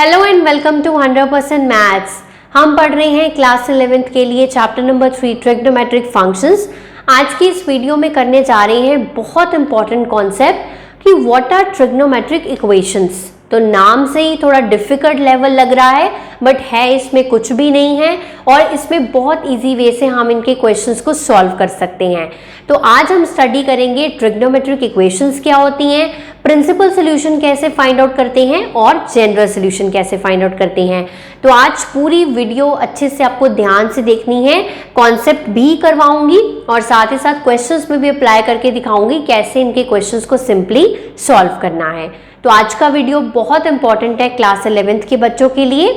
Hello and welcome to 100% maths. हम पढ़ रहे हैं क्लास 11th के लिए चैप्टर नंबर 3 ट्रिग्नोमेट्रिक फंक्शंस। आज की इस वीडियो में करने जा रहे हैं बहुत इंपॉर्टेंट कॉन्सेप्ट कि व्हाट आर ट्रिग्नोमेट्रिक इक्वेशंस। तो नाम से ही थोड़ा डिफिकल्ट लेवल लग रहा है, बट है इसमें कुछ भी नहीं है और इसमें बहुत इजी वे से हम इनके क्वेश्चंस को सॉल्व कर सकते हैं। तो आज हम स्टडी करेंगे ट्रिग्नोमेट्रिक इक्वेशंस क्या होती हैं, प्रिंसिपल सोल्यूशन कैसे फाइंड आउट करते हैं और जनरल सोल्यूशन कैसे फाइंड आउट करते हैं। तो आज पूरी वीडियो अच्छे से आपको ध्यान से देखनी है, कॉन्सेप्ट भी करवाऊंगी और साथ ही साथ क्वेश्चंस में भी अप्लाई करके दिखाऊंगी कैसे इनके क्वेश्चंस को सिंपली सॉल्व करना है। तो आज का वीडियो बहुत इंपॉर्टेंट है क्लास 11th के बच्चों के लिए।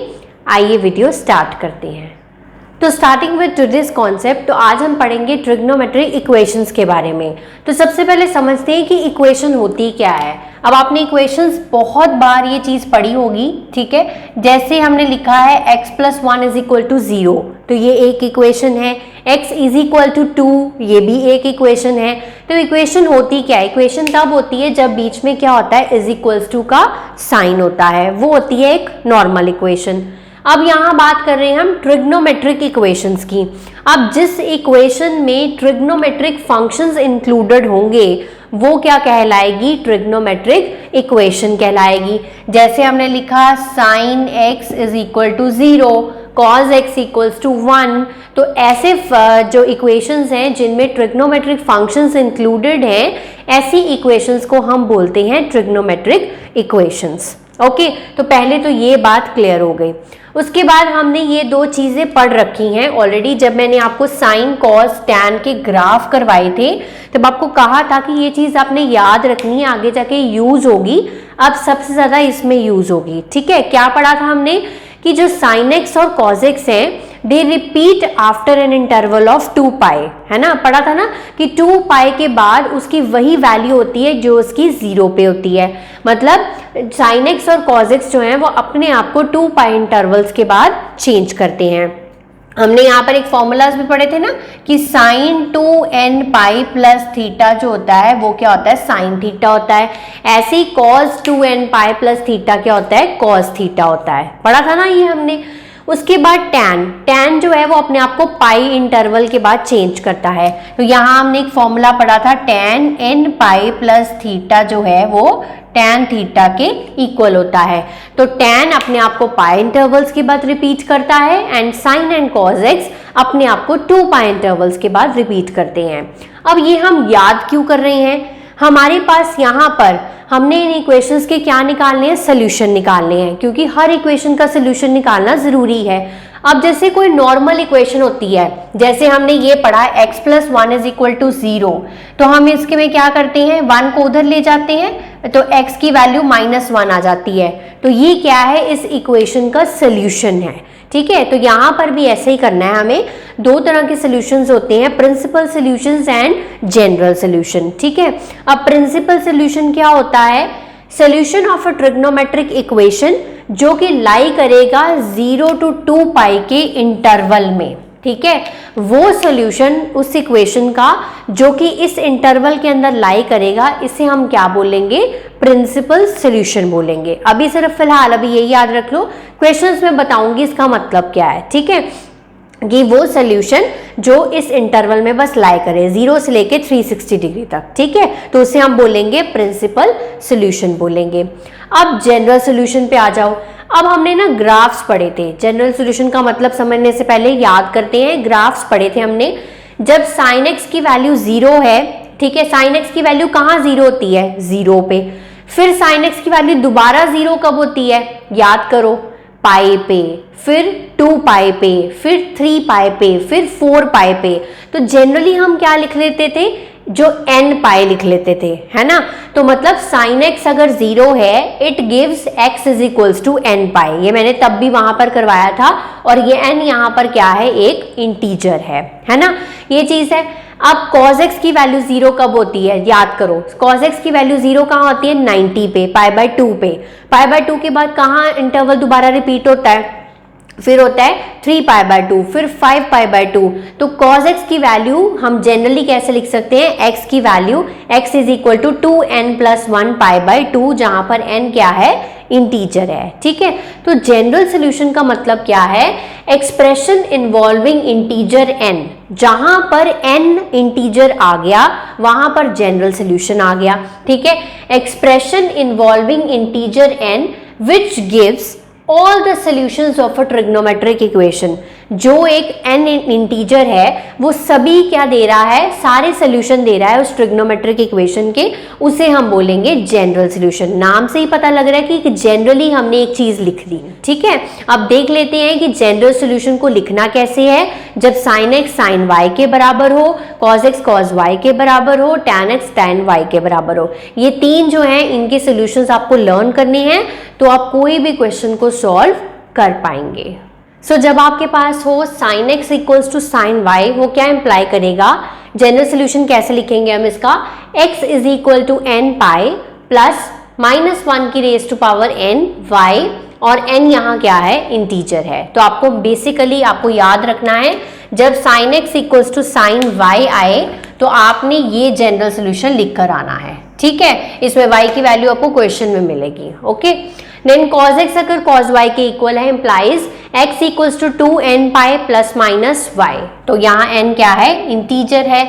आइए वीडियो स्टार्ट करते हैं। तो स्टार्टिंग विद टुडेस कॉन्सेप्ट, तो आज हम पढ़ेंगे ट्रिग्नोमेट्रिक इक्वेशंस के बारे में। तो सबसे पहले समझते हैं कि इक्वेशन होती क्या है। अब आपने इक्वेशंस बहुत बार ये चीज़ पढ़ी होगी, ठीक है। जैसे हमने लिखा है x + 1 = 0, तो ये एक इक्वेशन है। x = 2, ये भी एक इक्वेशन है। तो इक्वेशन होती क्या है? इक्वेशन तब होती है जब बीच में क्या होता है, = का साइन होता है, वो होती है एक नॉर्मल इक्वेशन। अब यहाँ बात कर रहे हैं हम ट्रिग्नोमेट्रिक इक्वेशंस की। अब जिस इक्वेशन में ट्रिग्नोमेट्रिक फंक्शंस इंक्लूडेड होंगे वो क्या कहलाएगी? ट्रिग्नोमेट्रिक इक्वेशन कहलाएगी। जैसे हमने लिखा sin x = 0, cos x = 1। तो ऐसे जो इक्वेशंस हैं जिनमें ट्रिग्नोमेट्रिक फंक्शंस इंक्लूडेड हैं, ऐसी इक्वेशंस को हम बोलते हैं ट्रिग्नोमेट्रिक इक्वेशंस। ओके, तो पहले तो ये बात क्लियर हो गई। उसके बाद हमने ये दो चीज़ें पढ़ रखी हैं ऑलरेडी। जब मैंने आपको साइन कॉस टैन के ग्राफ करवाए थे तब आपको कहा था कि ये चीज़ आपने याद रखनी है, आगे जाके यूज़ होगी। अब सबसे ज़्यादा इसमें यूज़ होगी, ठीक है। क्या पढ़ा था हमने कि जो साइन एक्स और कॉस एक्स हैं they repeat after an interval of 2π, है ना। पढ़ा था ना कि 2π के बाद उसकी वही वैल्यू होती है जो उसकी 0 पे होती है। मतलब साइन एक्स और कॉस एक्स जो हैं वो अपने आप को 2π इंटरवल्स के बाद चेंज करते हैं। हमने यहाँ पर एक फॉर्मूलाज भी पढ़े थे ना कि sin 2nπ + थीटा जो होता है वो क्या होता है, sin थीटा होता है। ऐसे ही cos 2nπ + थीटा क्या होता है, cos थीटा होता है। पढ़ा था ना ये हमने। उसके बाद tan जो है वो अपने आप को पाई इंटरवल के बाद चेंज करता है। तो यहाँ हमने एक फॉर्मूला पढ़ा था tan nπ + थीटा जो है वो tan थीटा के इक्वल होता है। तो tan अपने आप को पाई इंटरवल्स के बाद रिपीट करता है and sin and cos x अपने आप को 2π इंटरवल्स के बाद रिपीट करते हैं। अब ये हम याद क्यों कर रहे हैं? हमारे पास यहाँ पर हमने इन इक्वेशंस के क्या निकालने हैं, सोल्यूशन निकालने हैं, क्योंकि हर इक्वेशन का सोल्यूशन निकालना जरूरी है। अब जैसे कोई नॉर्मल इक्वेशन होती है, जैसे हमने ये पढ़ा है x + 1 = 0, तो हम इसके में क्या करते हैं, 1 को उधर ले जाते हैं तो x की वैल्यू -1 आ जाती है। तो ये क्या है, इस इक्वेशन का सोल्यूशन है, ठीक है। तो यहाँ पर भी ऐसे ही करना है हमें। दो तरह के सॉल्यूशंस होते हैं, principal solutions and general solution, ठीक है। अब प्रिंसिपल सॉल्यूशन क्या होता है? Solution of a trigonometric equation जो कि लाई करेगा 0 to 2π के इंटरवल में, ठीक है। वो सॉल्यूशन उस इक्वेशन का जो कि इस इंटरवल के अंदर लाई करेगा, इसे हम क्या बोलेंगे, प्रिंसिपल सॉल्यूशन बोलेंगे। अभी सिर्फ फिलहाल अभी यही याद रख लो, क्वेश्चंस में बताऊंगी इसका मतलब क्या है, ठीक है। कि वो सॉल्यूशन जो इस इंटरवल में बस लाई करे 0 से लेके 360 डिग्री तक, ठीक है। तो उसे हम बोलेंगे प्रिंसिपल सॉल्यूशन बोलेंगे। अब जनरल सॉल्यूशन पे आ जाओ। अब हमने ना ग्राफ्स पढ़े थे। जनरल सॉल्यूशन का मतलब समझने से पहले याद करते हैं, ग्राफ्स पढ़े थे हमने। जब sin x की वैल्यू 0 है, ठीक है, sin x की वैल्यू कहाँ 0 होती है, 0 पे। फिर sin x की वैल्यू दोबारा 0 कब होती है, याद करो, पाई पे, फिर 2π पे, फिर 3π पे, फिर 4π पे। तो जनरली हम क्या लिख लेते थे, जो nπ लिख लेते थे, है ना। तो मतलब sin x अगर 0 है, इट गिव्स x = nπ। ये मैंने तब भी वहां पर करवाया था और ये n यहाँ पर क्या है, एक इंटीजर है ना, ये चीज है। अब cos x की वैल्यू 0 कब होती है, याद करो, cos x की वैल्यू 0 कहाँ होती है, 90 पे, π/2 पे। π/2 के बाद कहाँ इंटरवल दोबारा रिपीट होता है, फिर होता है 3π/2, फिर 5π/2। तो cos x की वैल्यू हम जनरली कैसे लिख सकते हैं, x की value x is equal to 2n+1π/2, जहां पर n क्या है, इंटीजर है। ठीक है, तो जनरल सोल्यूशन का मतलब क्या है, एक्सप्रेशन इन्वॉल्विंग इंटीजर n, जहां पर n इंटीजर आ गया वहां पर जनरल सोल्यूशन आ गया। ठीक है, expression involving integer n which gives all the solutions of a trigonometric equation. जो एक n इंटीजर है वो सभी क्या दे रहा है, सारे सॉल्यूशन दे रहा है उस ट्रिग्नोमेट्रिक इक्वेशन के, उसे हम बोलेंगे जनरल सॉल्यूशन। नाम से ही पता लग रहा है कि जनरली हमने एक चीज लिख दी। ठीक है, अब देख लेते हैं कि जनरल सॉल्यूशन को लिखना कैसे है। जब sin x sin y के बराबर हो, cos x cos y के बराबर हो, tan x tan y के बराबर हो, ये तीन जो है इनके सॉल्यूशंस आपको लर्न करने हैं, तो आप कोई भी क्वेश्चन को सॉल्व कर पाएंगे। सो जब आपके पास हो sin x equals to sin y, वो क्या इंप्लाई करेगा, जनरल सोल्यूशन कैसे लिखेंगे हम इसका, x is equal to n pi plus -1 की raise to power n y, और n यहाँ क्या है, इंटीजर है। तो आपको बेसिकली आपको याद रखना है, जब sin x equals to sin y आए तो आपने ये जनरल सोल्यूशन लिख कर आना है। ठीक है, इसमें y की वैल्यू आपको क्वेश्चन में मिलेगी। ओके, देन cos x अगर cos y के इक्वल है, implies x equals to 2n pi plus minus y, तो यहाँ n क्या है, इंटीजर है।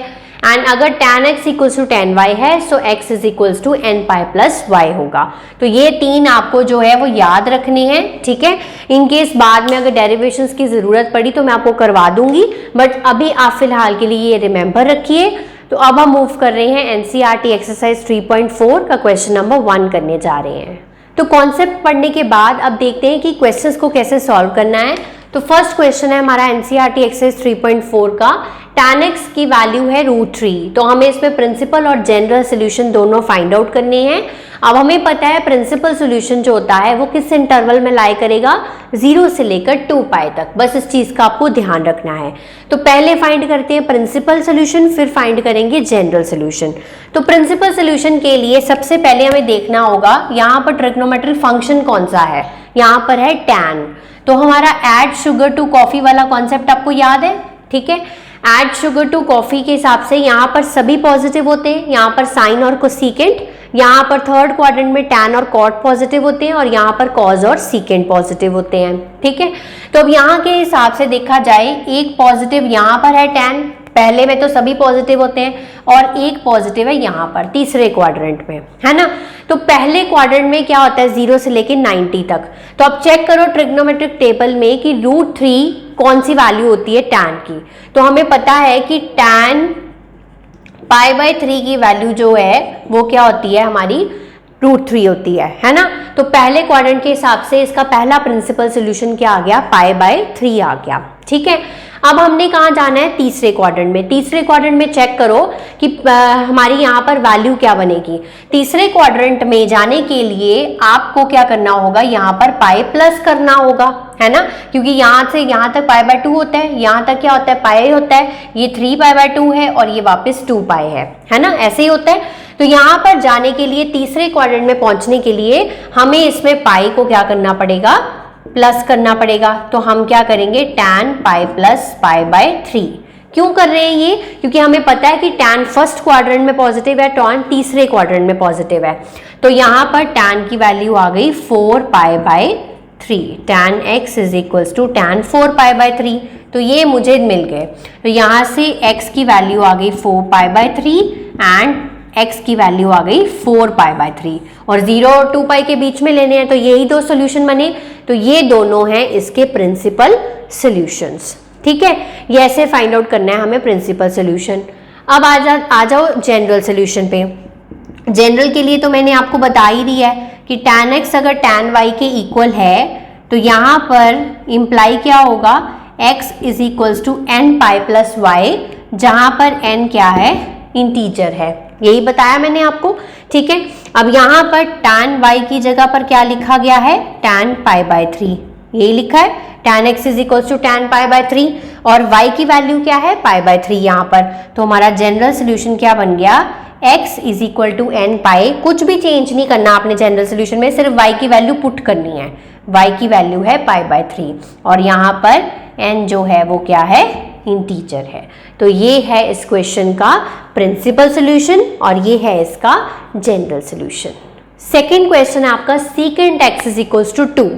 एंड अगर tan x equals to tan y है, so x is equals to n pi plus y होगा। तो ये तीन आपको जो है वो याद रखने हैं। ठीक है, इनकेस बाद में अगर डेरिवेशंस की जरूरत पड़ी तो मैं आपको करवा दूंगी, बट अभी आप फिलहाल के लिए ये रिमेंबर रखिए। तो अब हम मूव कर रहे हैं एनसीईआरटी एक्सरसाइज 3.4 का क्वेश्चन नंबर 1 करने जा रहे हैं। तो कॉन्सेप्ट पढ़ने के बाद अब देखते हैं कि क्वेश्चंस को कैसे सॉल्व करना है। तो फर्स्ट क्वेश्चन है हमारा एनसीईआरटी एक्सरसाइज 3.4 का, tan x की वैल्यू है √3। तो हमें इसमें प्रिंसिपल और जनरल सोल्यूशन दोनों फाइंड आउट करने हैं। अब हमें पता है प्रिंसिपल सोल्यूशन जो होता है वो किस इंटरवल में लाई करेगा, 0 से लेकर 2π तक, बस इस चीज का आपको ध्यान रखना है। तो पहले फाइंड करते हैं प्रिंसिपल सोल्यूशन, फिर फाइंड करेंगे जनरल सोल्यूशन। तो प्रिंसिपल सोल्यूशन के लिए सबसे पहले हमें देखना होगा यहाँ पर ट्रिग्नोमेट्रिक फंक्शन कौन सा है, यहाँ पर है tan। तो हमारा ऐड शुगर टू कॉफी वाला कॉन्सेप्ट आपको याद है। ठीक है, ऐड शुगर टू कॉफी के हिसाब से यहाँ पर सभी पॉजिटिव होते हैं, यहाँ पर साइन और कोसेकेंट, यहाँ पर थर्ड क्वाड्रेंट में tan और cot पॉजिटिव होते हैं, और यहाँ पर cos और सेकेंट पॉजिटिव होते हैं। ठीक है, तो अब यहाँ के हिसाब से देखा जाए, एक पॉजिटिव यहाँ पर है tan, पहले में तो सभी पॉजिटिव होते हैं, और एक पॉजिटिव है यहाँ पर तीसरे क्वाड्रेंट में, है ना। तो पहले क्वाड्रेंट में क्या होता है, 0 से लेकर 90 तक। तो अब चेक करो ट्रिग्नोमेट्रिक टेबल में कि √3 कौन सी वैल्यू होती है tan की। तो हमें पता है कि tan π/3 की वैल्यू जो है वो क्या होती है, हमारी √3 होती है ना। तो पहले क्वाड्रेंट के हिसाब से इसका पहला प्रिंसिपल सोल्यूशन क्या आ गया, π/3 आ गया। ठीक है, अब हमने कहाँ जाना है, तीसरे क्वाड्रेंट में। तीसरे क्वाड्रेंट में चेक करो कि हमारी यहाँ पर वैल्यू क्या बनेगी। तीसरे क्वाड्रेंट में जाने के लिए आपको क्या करना होगा, यहाँ पर पाई प्लस करना होगा, है ना, क्योंकि यहाँ से यहाँ तक π/2 होता है, यहाँ तक क्या होता है, पाई होता है, ये 3π/2 है और ये वापस 2π है ना, ऐसे ही होता है। तो यहाँ पर जाने के लिए, तीसरे क्वाड्रेंट में पहुंचने के लिए हमें इसमें पाई को क्या करना पड़ेगा, प्लस करना पड़ेगा। तो हम क्या करेंगे, tan पाई प्लस π/3। क्यों कर रहे हैं ये, क्योंकि हमें पता है कि tan फर्स्ट क्वाड्रेंट में पॉजिटिव है, tan तीसरे क्वाड्रेंट में पॉजिटिव है। तो यहाँ पर tan की वैल्यू आ गई 4π/3, tan x is equals to tan 4π/3। तो ये मुझे मिल गए। तो यहाँ से x की वैल्यू आ गई 4π/3 एंड x की वैल्यू आ गई 4π/3, और 0 और 2π के बीच में लेने हैं, तो यही दो सोल्यूशन बने। तो ये दोनों हैं इसके प्रिंसिपल सोल्यूशंस। ठीक है, ये ऐसे फाइंड आउट करना है हमें प्रिंसिपल सोल्यूशन। अब आ जाओ जनरल सोल्यूशन पे। जनरल के लिए तो मैंने आपको बता ही दिया है कि tan x अगर tan y के इक्वल है, तो यहाँ पर इम्प्लाई क्या होगा, x is equals to n pi plus y, जहाँ पर n क्या है, इंटीजर है, यही बताया मैंने आपको। ठीक है, अब यहाँ पर tan y की जगह पर क्या लिखा गया है, tan π/3, यही लिखा है, tan x is equals to tan π/3, और y की वैल्यू क्या है, π/3 यहाँ पर। तो हमारा जनरल सोल्यूशन क्या बन गया, x is equal to n pi, कुछ भी चेंज नहीं करना आपने जनरल सोल्यूशन में, सिर्फ y की वैल्यू पुट करनी है। y की वैल्यू है पाई बाय 3 और यहाँ पर n जो है वो क्या है, इंटीजर है। तो ये है इस क्वेश्चन का प्रिंसिपल सोल्यूशन और ये है इसका जनरल सोल्यूशन। सेकेंड क्वेश्चन है आपका secant x is equals to 2।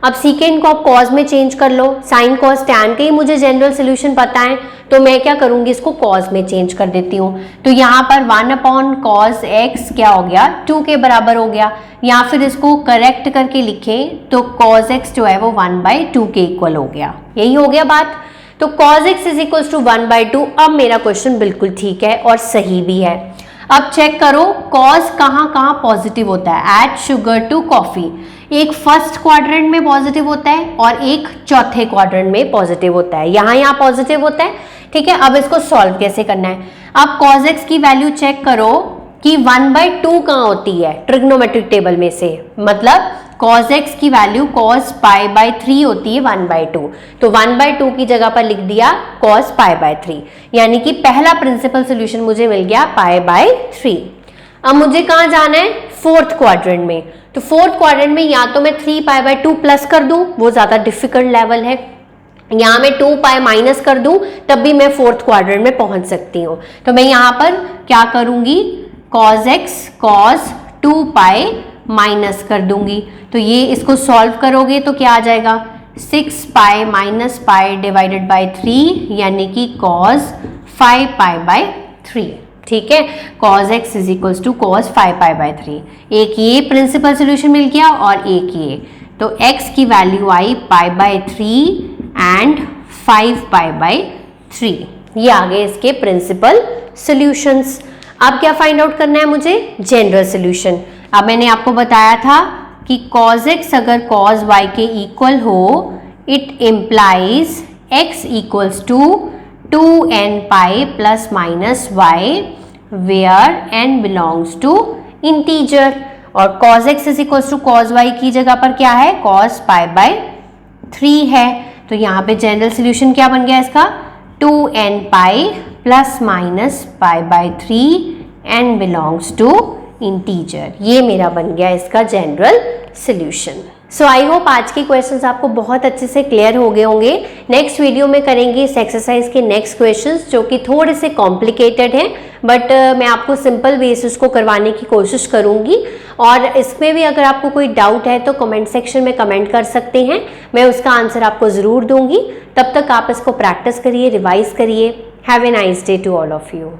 अब सीकेंट को आप कॉज में चेंज कर लो, साइन कॉज टैन के ही मुझे जनरल सोल्यूशन पता है, तो मैं क्या करूंगी, इसको कॉज में चेंज कर देती हूँ। तो यहाँ पर 1 अपॉन कॉज एक्स क्या हो गया, 2 के बराबर हो गया, या फिर इसको करेक्ट करके लिखें तो कॉज एक्स जो है वो 1/2 के इक्वल हो गया। यही हो गया बात। तो cos x is equal to 1/2। अब मेरा क्वेश्चन बिल्कुल ठीक है और सही भी है। अब चेक करो कॉज कहाँ कहाँ पॉजिटिव होता है। ऐड शुगर टू कॉफी, एक फर्स्ट क्वाड्रेंट में पॉजिटिव होता है और एक चौथे क्वाड्रेंट में पॉजिटिव होता है, यहाँ पॉजिटिव होता है। ठीक है, अब इसको सॉल्व कैसे करना है। अब कॉज एक्स की वैल्यू चेक करो कि 1/2 कहाँ होती है ट्रिग्नोमेट्रिक टेबल में से, मतलब cos x की वैल्यू cos पाई बाय 3 होती है 1/2, तो 1/2 की जगह पर लिख दिया cos पाई बाय 3, यानी कि पहला प्रिंसिपल सोल्यूशन मुझे मिल गया पाई बाय 3। अब मुझे कहाँ जाना है, फोर्थ क्वाड्रेंट में। तो फोर्थ क्वाड्रेंट में या तो मैं 3 पाई बाय 2 प्लस कर दूं, वो ज्यादा डिफिकल्ट लेवल है, यहाँ मैं 2 पाई माइनस कर दूं तब भी मैं फोर्थ क्वाड्रेंट में पहुंच सकती हूँ। तो मैं यहाँ पर क्या करूंगी, cos x cos 2 pi minus कर दूंगी। तो ये इसको सॉल्व करोगे तो क्या आ जाएगा, 6 pi minus pi divided by 3, यानी कि cos 5 पाई बाय 3। ठीक है, cos x is equals to cos 5 pi by 3। एक ये प्रिंसिपल सोल्यूशन मिल गया और एक ये, तो x की value I pi by 3 and 5 pi by 3। ये आ गए इसके प्रिंसिपल सोल्यूशंस। अब क्या फाइंड आउट करना है मुझे, जनरल सोल्यूशन। अब मैंने आपको बताया था कि cos x अगर cos y के इक्वल हो, it implies x equals to 2n pi plus minus y where n belongs to integer, और cos x is equals to cos y की जगह पर क्या है, cos पाई बाय 3 है। तो यहाँ पे जनरल सोल्यूशन क्या बन गया इसका, 2n pi plus minus pi by 3 n belongs to integer. ये मेरा बन गया इसका general solution. So I hope आज के क्वेश्चंस आपको बहुत अच्छे से क्लियर हो गए होंगे। नेक्स्ट वीडियो में करेंगे इस एक्सरसाइज के नेक्स्ट क्वेश्चंस जो कि थोड़े से कॉम्प्लिकेटेड हैं, बट मैं आपको सिंपल वे से उसको करवाने की कोशिश करूंगी। और इसमें भी अगर आपको कोई डाउट है तो कमेंट सेक्शन में कमेंट कर सकते हैं, मैं उसका आंसर आपको ज़रूर दूंगी। तब तक आप इसको प्रैक्टिस करिए, रिवाइज करिए। Have a nice day to all of you.